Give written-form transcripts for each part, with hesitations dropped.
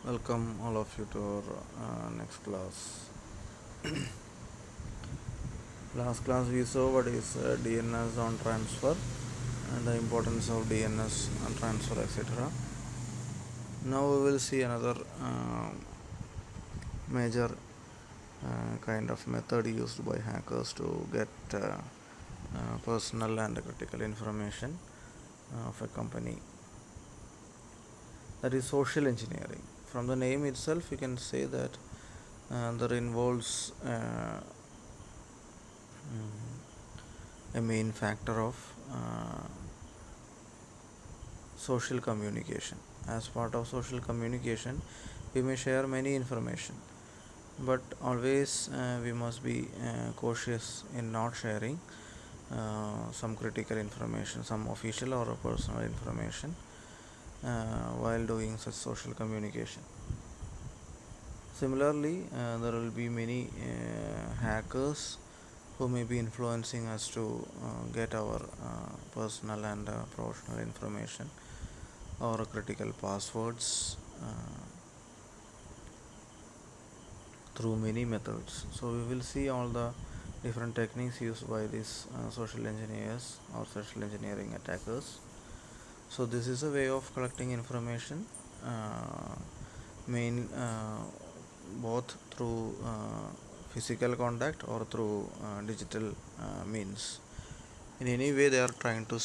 Welcome all of you to our next class. Last class we saw what is DNS on transfer and the importance of DNS on transfer, etc. Now we will see another major kind of method used by hackers to get personal and critical information of a company, that is social engineering. From the name itself you can say that there involves a main factor of social communication. As part of social communication we may share many information, but always we must be cautious in not sharing some critical information, some official or personal information while doing such social communication. Similarly, there will be many hackers who may be influencing us to get our personal and professional information or critical passwords through many methods. So we will see all the different techniques used by these social engineers or social engineering attackers. So this is a way of collecting information, main both through physical contact or through digital means. In any way they are trying to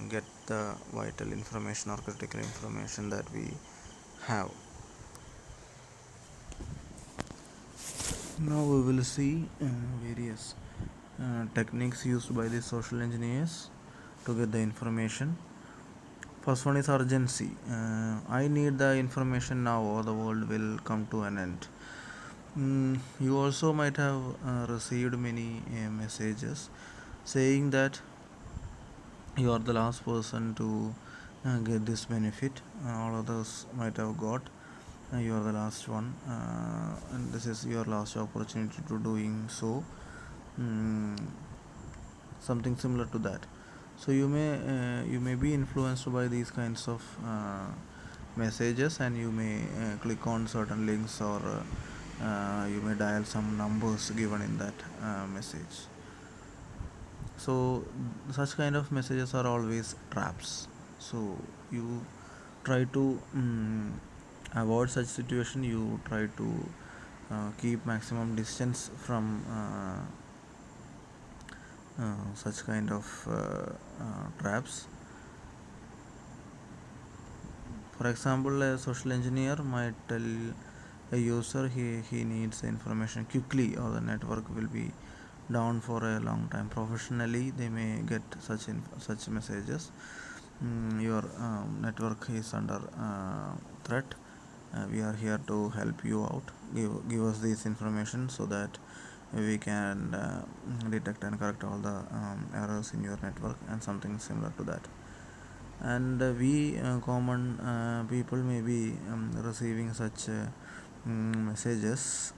get the vital information or critical information that we have. Now we will see various techniques used by the social engineers to get the information. First one is urgency. I need the information now or the world will come to an end. You also might have received many messages saying that you are the last person to get this benefit. All others might have got. You are the last one, and this is your last opportunity to doing so. Mm, Something similar to that. So you may be influenced by these kinds of messages, and you may click on certain links, or you may dial some numbers given in that message. So such kind of messages are always traps. So you try to avoid such situation. You try to keep maximum distance from such kind of traps. For example, a social engineer might tell a user he needs information quickly or the network will be down for a long time. Professionally, they may get such messages. Your network is under threat. We are here to help you out. Give us this information so that we can detect and correct all the errors in your network, and something similar to that. And we common people may be receiving such messages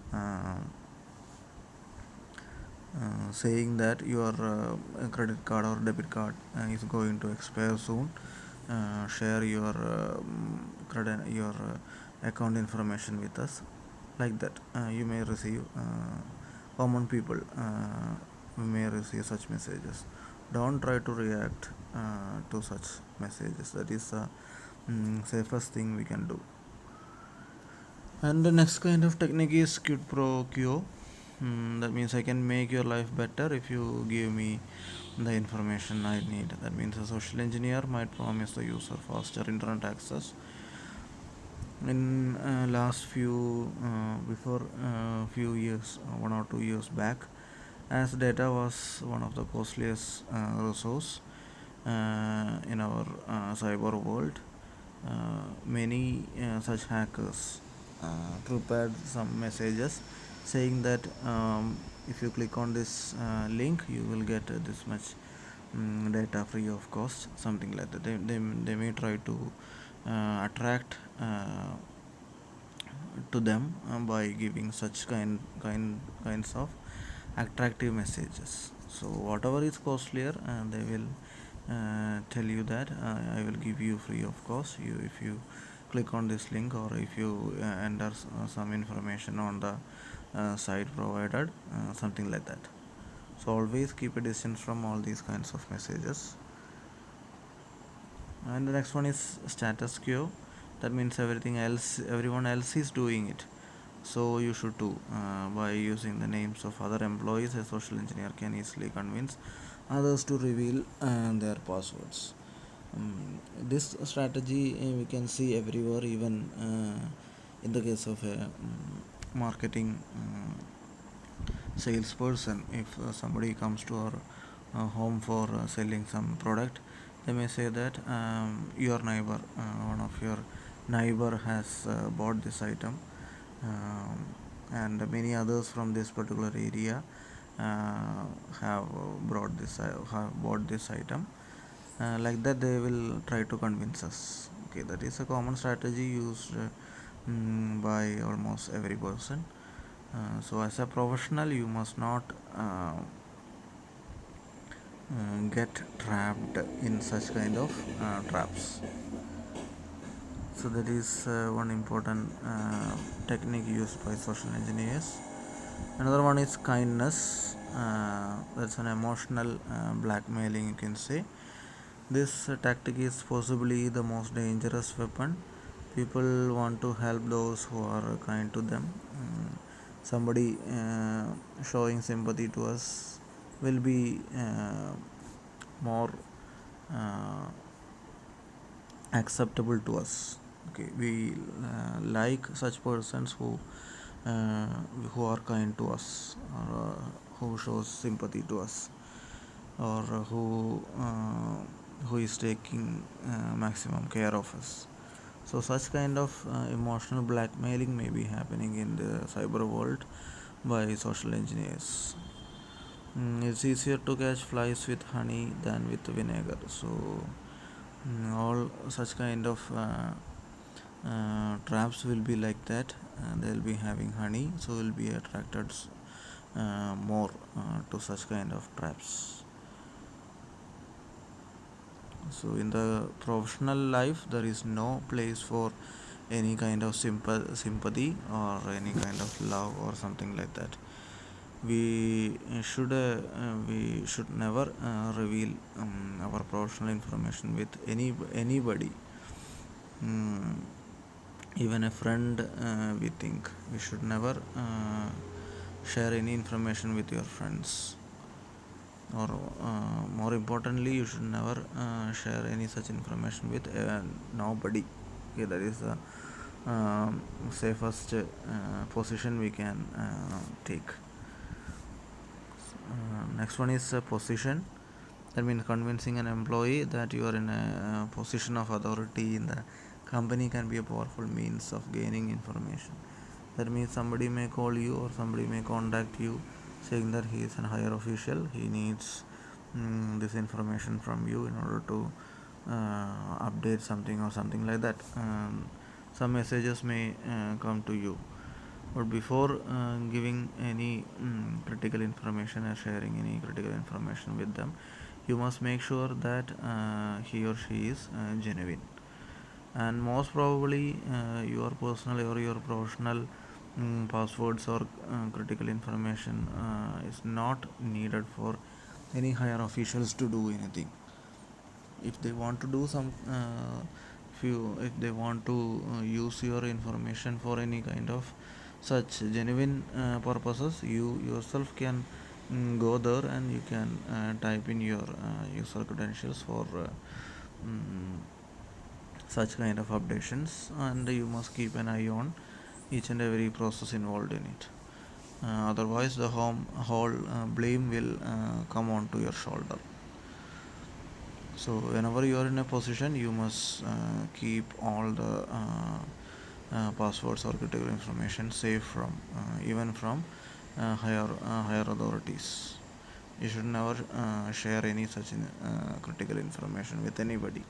saying that your credit card or debit card is going to expire soon. Share your your account information with us, like that. You may receive common people may receive such messages. Don't try to react to such messages. That is the safest thing we can do. And the next kind of technique is quid pro quo. That means I can make your life better if you give me the information I need. That means a social engineer might promise the user faster internet access. In last few before few years, 1 or 2 years back, as data was one of the costliest resource in our cyber world, many such hackers prepared some messages saying that if you click on this link you will get this much data free of cost, something like that. They may try to attract to them by giving such kinds of attractive messages. So whatever is costlier, they will tell you that I will give you free of cost. You if you click on this link, or if you enter some information on the site provided, something like that. So always keep a distance from all these kinds of messages. And the next one is status quo. That means everyone else is doing it, so you should too. By using the names of other employees, a social engineer can easily convince others to reveal their passwords. This strategy we can see everywhere, even in the case of a marketing salesperson. If somebody comes to our home for selling some product, they may say that your neighbor, one of your neighbor has bought this item, um, and many others from this particular area have have bought this item. Like that, they will try to convince us. Okay, that is a common strategy used by almost every person. So as a professional, you must not get trapped in such kind of traps. So that is one important technique used by social engineers. Another one is kindness. That's an emotional blackmailing, you can say. This tactic is possibly the most dangerous weapon. People want to help those who are kind to them. Somebody showing sympathy to us will be more uh, acceptable to us. Okay, we like such persons uh, who are kind to us, or who shows sympathy to us, or who is taking maximum care of us. So such kind of emotional blackmailing may be happening in the cyber world by social engineers. It's easier to catch flies with honey than with vinegar. So all such kind of traps will be like that. They'll be having honey, so will be attracted more to such kind of traps. So in the professional life, there is no place for any kind of sympathy or any kind of love or something like that. We should never reveal our professional information with anybody. mm, Even a friend. We think we should never share any information with your friends, or more importantly, you should never share any such information with nobody. Okay, that is the safest position we can take. Next one is position. That means convincing an employee that you are in a position of authority in the company can be a powerful means of gaining information. That means somebody may call you, or somebody may contact you saying that he is a higher official, he needs this information from you in order to update something or something like that. Some messages may come to you, but before giving any critical information or sharing any critical information with them, you must make sure that he or she is genuine. And most probably, your personal or your professional passwords or critical information is not needed for any higher officials to do anything. If they want to do some if they want to use your information for any kind of such genuine purposes, you yourself can go there, and you can type in your user credentials for mm, such kind of updations, and you must keep an eye on each and every process involved in it. Otherwise, the whole blame will come onto your shoulder. So whenever you are in a position, you must keep all the passwords or critical information safe from even from higher authorities. You should never share any such critical information with anybody.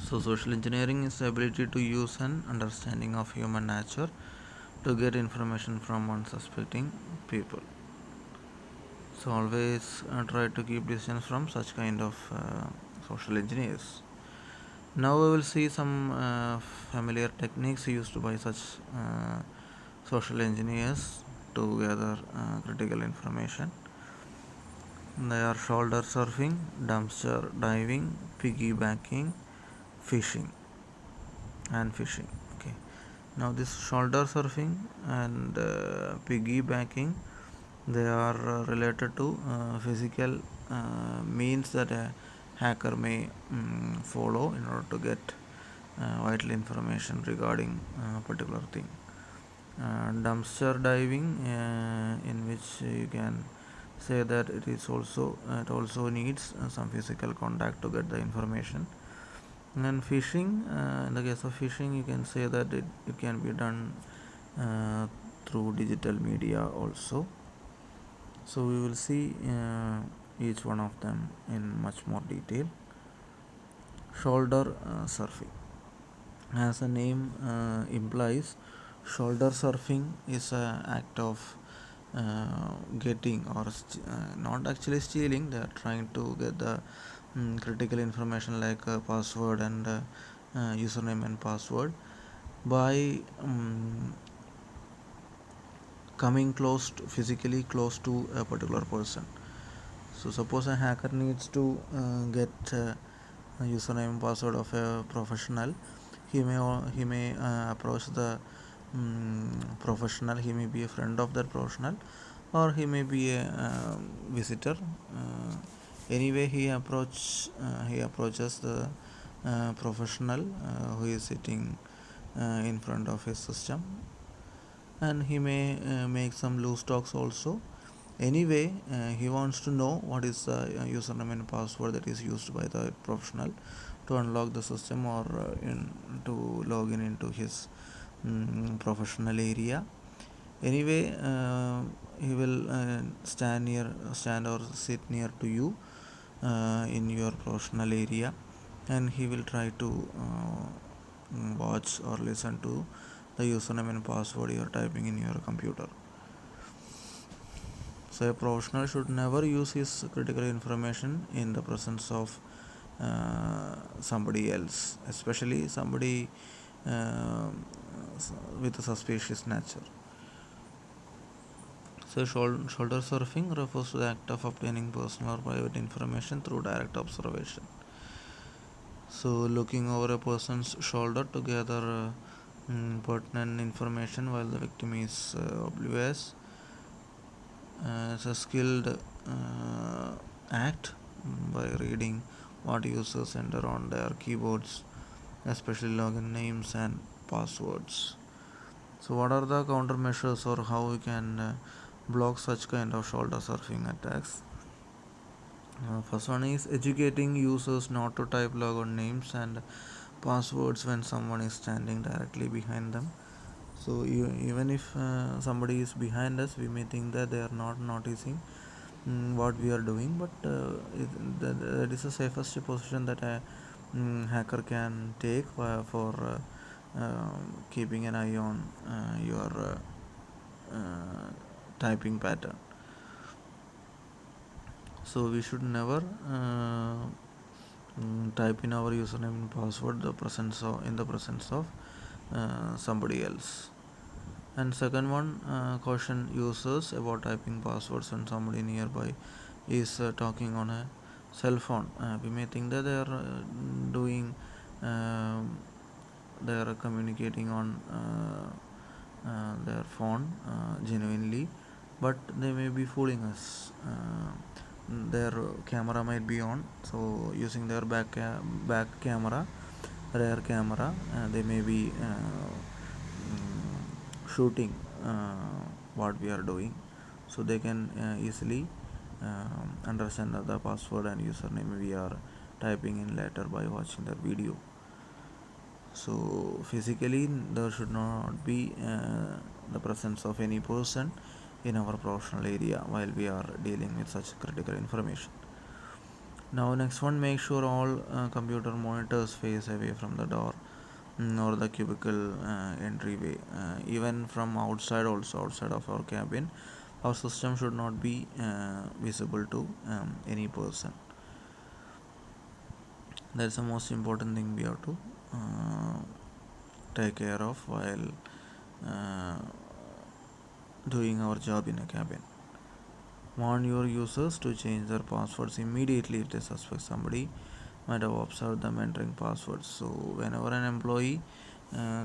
So social engineering is the ability to use an understanding of human nature to get information from unsuspecting people. So always try to keep distance from such kind of social engineers. Now we will see some familiar techniques used by such uh, social engineers to gather critical information. They are shoulder surfing, dumpster diving, piggybacking, fishing, and fishing. Okay. Now this shoulder surfing and piggybacking, they are related to physical means that a hacker may follow in order to get vital information regarding a particular thing. Dumpster diving, in which you can say that it also needs some physical contact to get the information. And fishing, in the case of fishing, you can say that it can be done uh, through digital media also. So we will see each one of them in much more detail. Shoulder surfing, as the name implies, shoulder surfing is an act of getting or not actually stealing. They are trying to get the critical information like password and username and password by coming physically close to a particular person. So suppose a hacker needs to get a username and password of a professional. He may approach the professional. He may be a friend of that professional, or he may be a visitor. Anyway, he approaches the professional who is sitting in front of his system, and he may make some loose talks also. Anyway, he wants to know what is the username and password that is used by the professional to unlock the system, or to log in into his professional area. Anyway, he will stand or sit near to you in your professional area, and he will try to watch or listen to the username and password you are typing in your computer. So a professional should never use his critical information in the presence of somebody else, especially somebody uh, with a suspicious nature. So shoulder surfing refers to the act of obtaining personal or private information through direct observation. So looking over a person's shoulder to gather pertinent information while the victim is oblivious. It's a skilled act by reading what users enter on their keyboards, especially login names and passwords. So, what are the countermeasures, or how we can block such kind of shoulder surfing attacks? First one is educating users not to type logon names and passwords when someone is standing directly behind them. So even if somebody is behind us, we may think that they are not noticing what we are doing, but that is the safest position that a hacker can take for keeping an eye on your typing pattern. So we should never type in our username and password in the presence of somebody else. And second one, caution users about typing passwords when somebody nearby is talking on a cell phone. We may think that doing um they are communicating on their phone genuinely, but they may be fooling us. Their camera might be on, so using their back camera, rear camera, they may be shooting what we are doing, so they can easily understand the password and username we are typing in later by watching the video. So physically there should not be the presence of any person in our professional area while we are dealing with such critical information. Now next one, make sure all computer monitors face away from the door or the cubicle entryway. Even from outside, also outside of our cabin, our system should not be visible to any person. That's the most important thing we have to uh, take care of while uh, doing our job in a cabin. Warn your users to change their passwords immediately if they suspect somebody might have observed them entering passwords. So, whenever an employee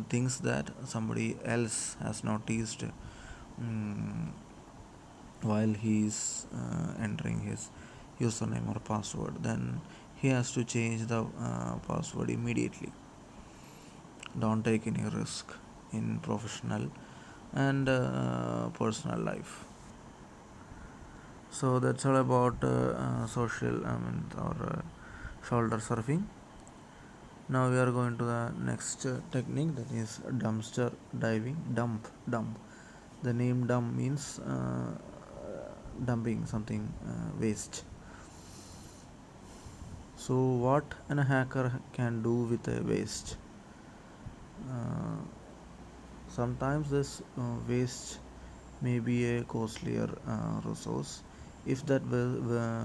thinks that somebody else has noticed um, while he is entering his username or password, then he has to change the password immediately. Don't take any risk in professional and personal life. So that's all about social, or shoulder surfing. Now we are going to the next technique, that is dumpster diving. Dump. The name dump means dumping something, waste. So what an hacker can do with a waste? Uh, Sometimes this waste may be a costlier resource if that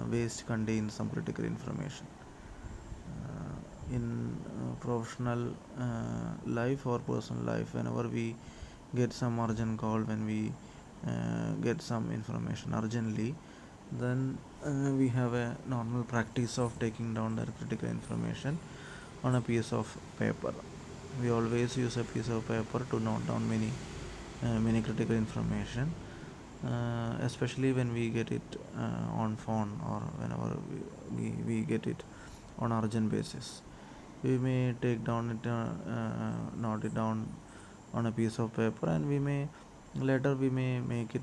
waste contains some critical information. In professional life or personal life, whenever we get some urgent call, when we get some information urgently, then we have a normal practice of taking down that critical information on a piece of paper. We always use a piece of paper to note down many critical information, especially when we get it on phone, or whenever we get it on urgent basis. We may take down it, note it down on a piece of paper, and we may make it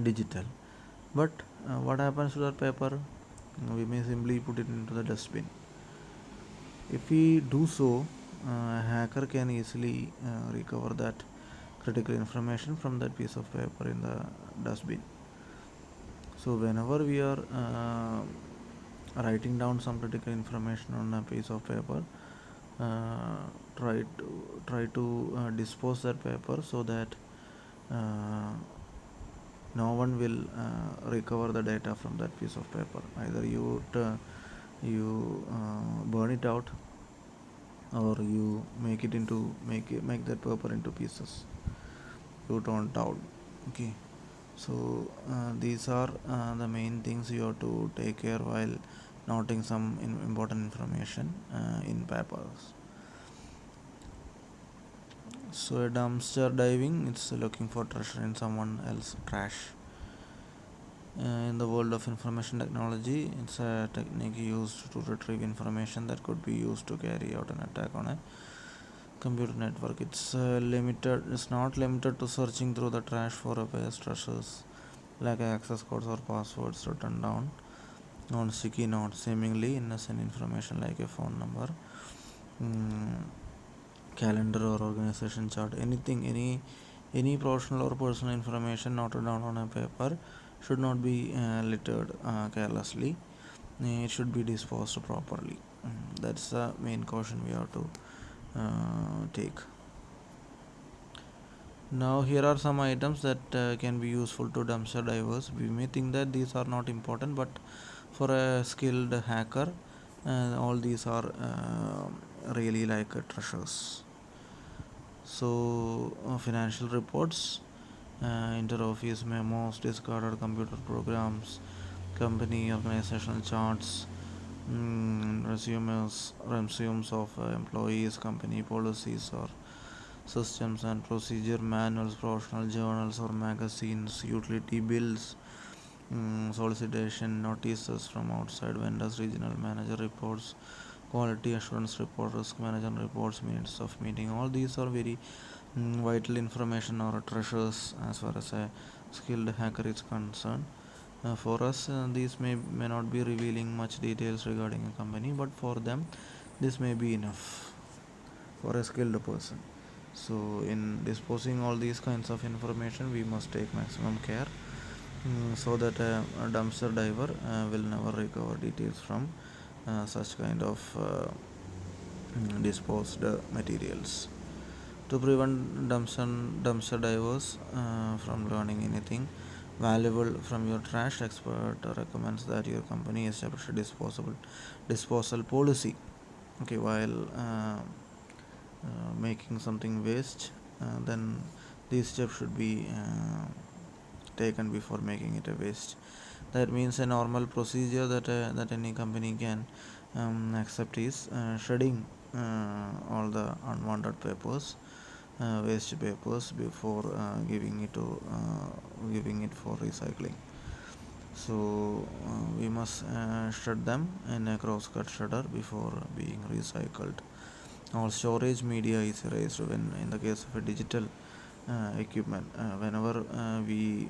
digital. But what happens to that paper? We may simply put it into the dustbin. If we do so, a hacker can easily recover that critical information from that piece of paper in the dustbin. So whenever we are writing down some critical information on a piece of paper, uh, try to dispose that paper so that uh, no one will recover the data from that piece of paper. Either you burn it out, or you make that paper into pieces. You don't out. Okay. So these are the main things you have to take care while noting some important information in papers. So a dumpster diving, it's looking for treasure in someone else's trash. In the world of information technology, it's a technique used to retrieve information that could be used to carry out an attack on a computer network. It's not limited to searching through the trash for obvious treasures like access codes or passwords written down on sticky notes. Seemingly innocent information like a phone number, mm, calendar, or organization chart. Any professional or personal information noted down on a paper should not be littered carelessly. It should be disposed properly. That's the main caution we have to take. Now, here are some items that can be useful to dumpster divers. We may think that these are not important, but for a skilled hacker, all these are really like treasures. So, financial reports, inter-office memos, discarded computer programs, company organizational charts, resumes of employees, company policies or systems and procedure manuals, professional journals or magazines, utility bills, solicitation notices from outside vendors, regional manager reports, quality assurance report, risk management reports, minutes of meeting. All these are very vital information or treasures as far as a skilled hacker is concerned. For us, these may not be revealing much details regarding a company, but for them, this may be enough for a skilled person. So, in disposing all these kinds of information, we must take maximum care, so that a dumpster diver will never recover details from such kind of disposed materials. To prevent dumpster divers from learning anything, valuable from your trash expert recommends that your company establish a disposal policy. Okay, while making something waste, then these steps should be taken before making it a waste. That means a normal procedure that any company can accept is shredding all the unwanted papers, waste papers before giving it for recycling. So we must shred them in a cross-cut shredder before being recycled. All storage media is erased when, in the case of a digital equipment, whenever we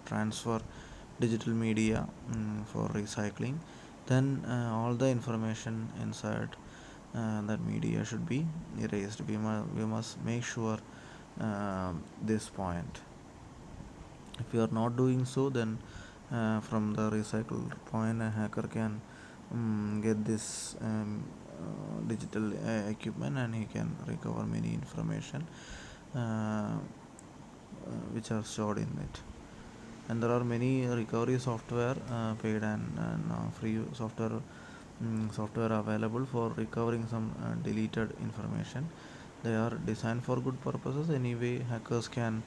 transfer digital media for recycling, then all the information inside that media should be erased. We must make sure this point. If you are not doing so, then from the recycled point, a hacker can get this digital equipment, and he can recover many information which are stored in it. And there are many recovery software, paid and free software available for recovering some deleted information. They are designed for good purposes. Anyway, hackers can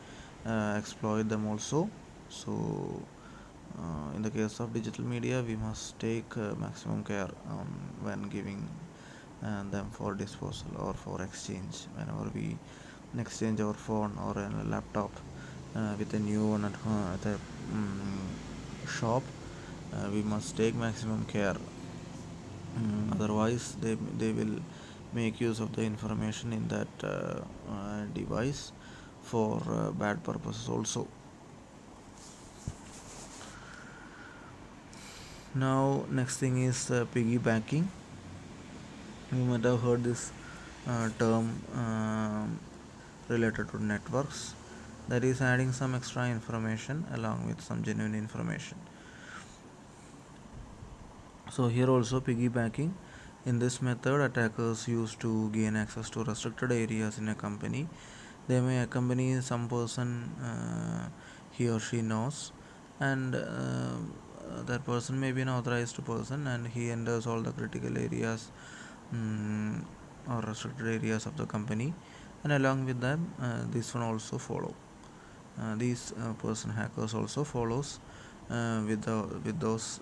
exploit them also. So in the case of digital media, we must take maximum care when giving them for disposal or for exchange. Whenever we exchange our phone or a laptop with a new one at a shop, we must take maximum care. Otherwise, they will make use of the information in that device for bad purposes also. Now, next thing is piggybacking. You might have heard this term related to networks, that is adding some extra information along with some genuine information. So here also piggybacking. In this method, attackers use to gain access to restricted areas in a company. They may accompany some person he or she knows, and that person may be an authorized person, and he enters all the critical areas um, or restricted areas of the company, and along with them, this one also follow. These person hackers also follows with those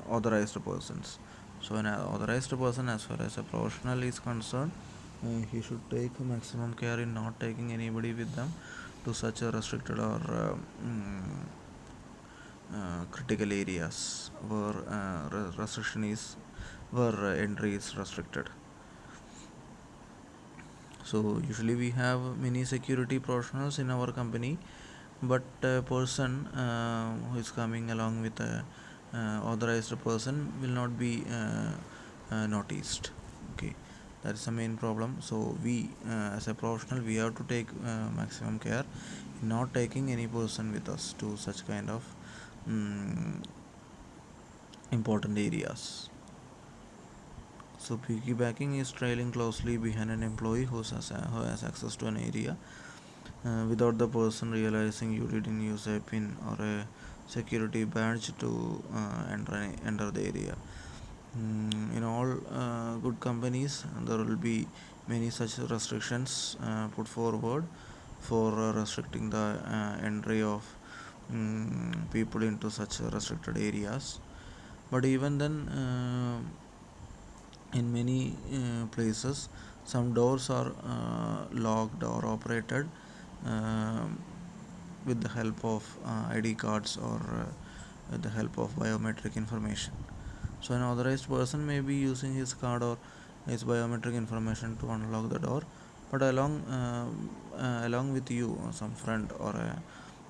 authorized persons. So an authorized person, as far as a professional is concerned, he should take maximum care in not taking anybody with them to such a restricted or critical areas where restriction is where entry is restricted. So usually we have many security professionals in our company, but a person who is coming along with a authorized person will not be noticed. Okay, that is the main problem. So we as a professional, we have to take maximum care in not taking any person with us to such kind of um, important areas. So piggybacking is trailing closely behind an employee who has access to an area without the person realizing you didn't use a pin or a security badge to enter the area. In all good companies, there will be many such restrictions put forward for restricting the entry of people into such restricted areas. But even then, in many places, some doors are locked or operated uh, with the help of ID cards or with the help of biometric information. So an authorized person may be using his card or his biometric information to unlock the door, but along with you, some friend or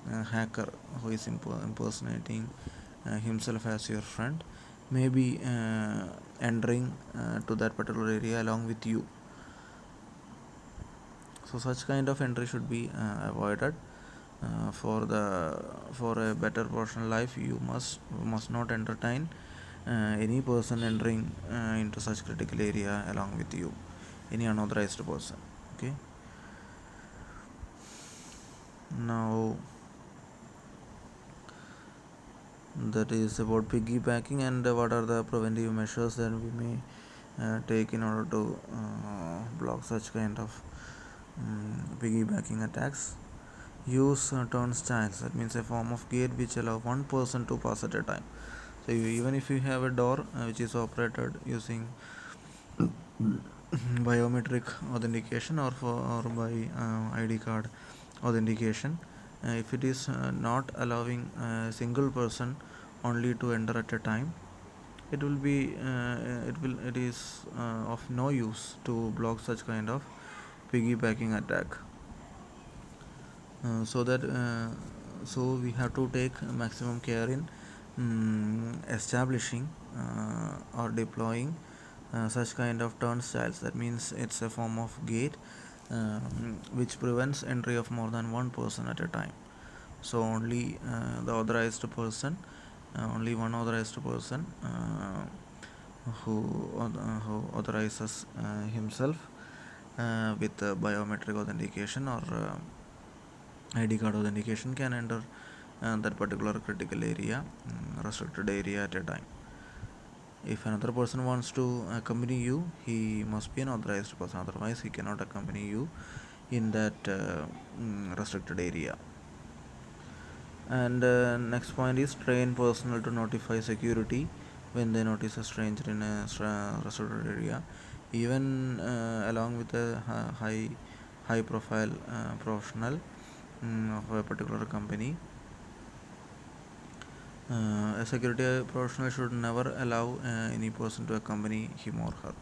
a hacker who is impersonating himself as your friend may be entering to that particular area along with you. So such kind of entry should be avoided. For a better personal life, you must not entertain any person entering into such critical area along with you, any unauthorized person. Okay. Now That is about piggybacking, and what are the preventive measures that we may take in order to block such kind of piggybacking attacks. Use turnstiles, that means a form of gate which allow one person to pass at a time. So even if you have a door which is operated using biometric authentication or by ID card authentication, if it is not allowing a single person only to enter at a time, it is of no use to block such kind of piggybacking attack. So that so we have to take maximum care in establishing or deploying such kind of turnstiles. That means it's a form of gate which prevents entry of more than one person at a time. So only the authorized person, only one authorized person who authorizes himself with biometric authentication or ID card authentication can enter that particular critical area, restricted area at a time. If another person wants to accompany you, he must be an authorized person, otherwise, he cannot accompany you in that restricted area. And next point is train personnel to notify security when they notice a stranger in a restricted area, even along with a high profile professional of a particular company. A security professional should never allow any person to accompany him or her.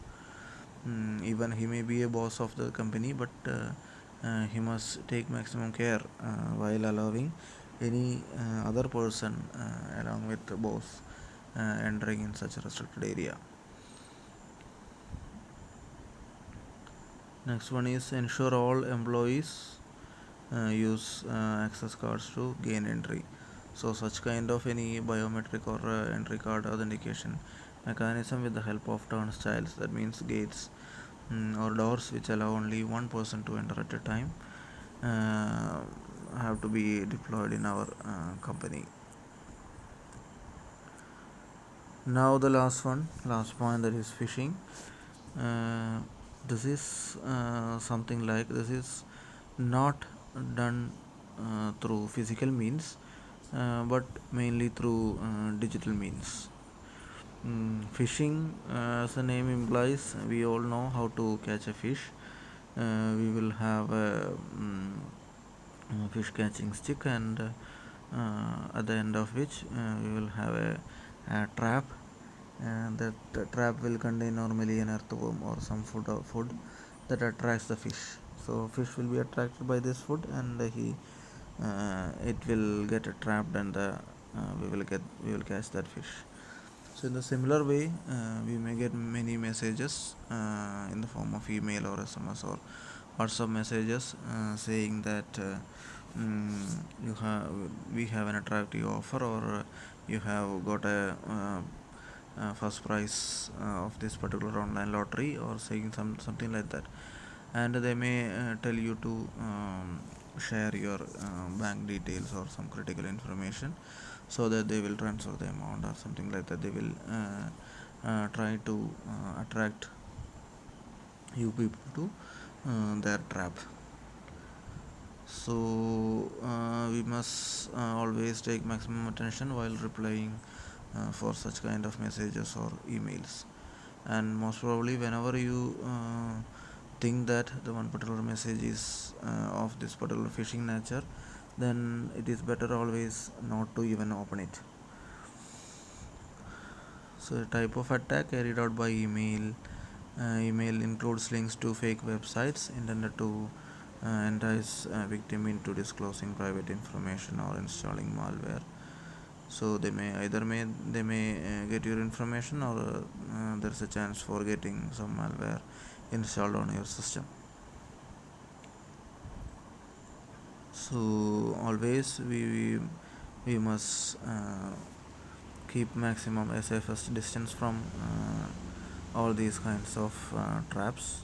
Even he may be a boss of the company, but he must take maximum care while allowing any other person along with the boss entering in such a restricted area. Next one is ensure all employees use access cards to gain entry. So such kind of any biometric or entry card authentication mechanism with the help of turnstiles, that means gates or doors which allow only one person to enter at a time, uh, have to be deployed in our company. Now the last point, that is phishing. uh, this is something like this is not done through physical means, but mainly through digital means. Fishing, as the name implies, we all know how to catch a fish. We will have a fish catching stick, and at the end of which we will have a trap, and that trap will contain normally an earthworm or some food that attracts the fish. So fish will be attracted by this food, and it will get trapped, and we will catch that fish. So in the similar way, we may get many messages in the form of email or SMS or WhatsApp messages saying that mm, you have we have an attractive offer, or you have got a first prize of this particular online lottery, or saying something like that. And they may tell you to share your bank details or some critical information, so that they will transfer the amount or something like that. They will try to attract you people to their trap. So we must always take maximum attention while replying for such kind of messages or emails. And most probably, whenever you think that the one particular message is of this particular phishing nature, then it is better always not to even open it. So the type of attack carried out by email. Email includes links to fake websites intended to entice a victim into disclosing private information or installing malware. So they may get your information, or there's a chance for getting some malware installed on your system. So always we must keep maximum safest distance from all these kinds of traps.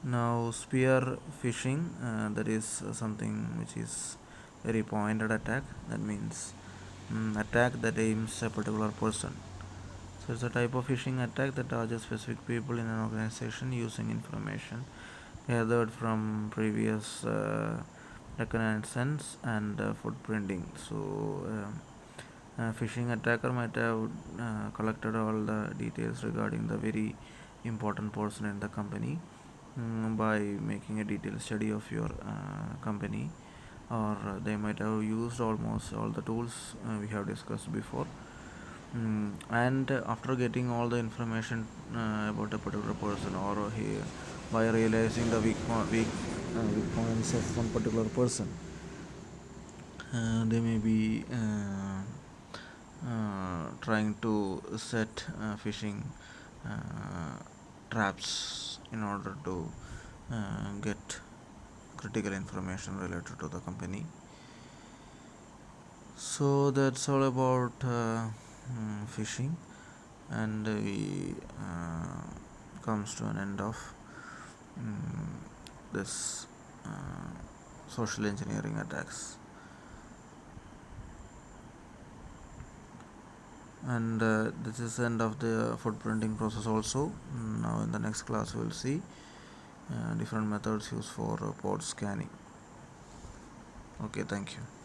Now spear phishing, that is something which is very pointed attack. That means attack that aims a particular person. So it's a type of phishing attack that targets specific people in an organization using information gathered from previous reconnaissance and footprinting. So a phishing attacker might have collected all the details regarding the very important person in the company by making a detailed study of your company, or they might have used almost all the tools we have discussed before. And after getting all the information about a particular person, or by realizing the weak points of one particular person, they may be trying to set phishing uh, traps in order to get critical information related to the company. So that's all about phishing, and we comes to an end of this social engineering attacks. And this is the end of the footprinting process also. Now in the next class we will see different methods used for port scanning. Okay, thank you.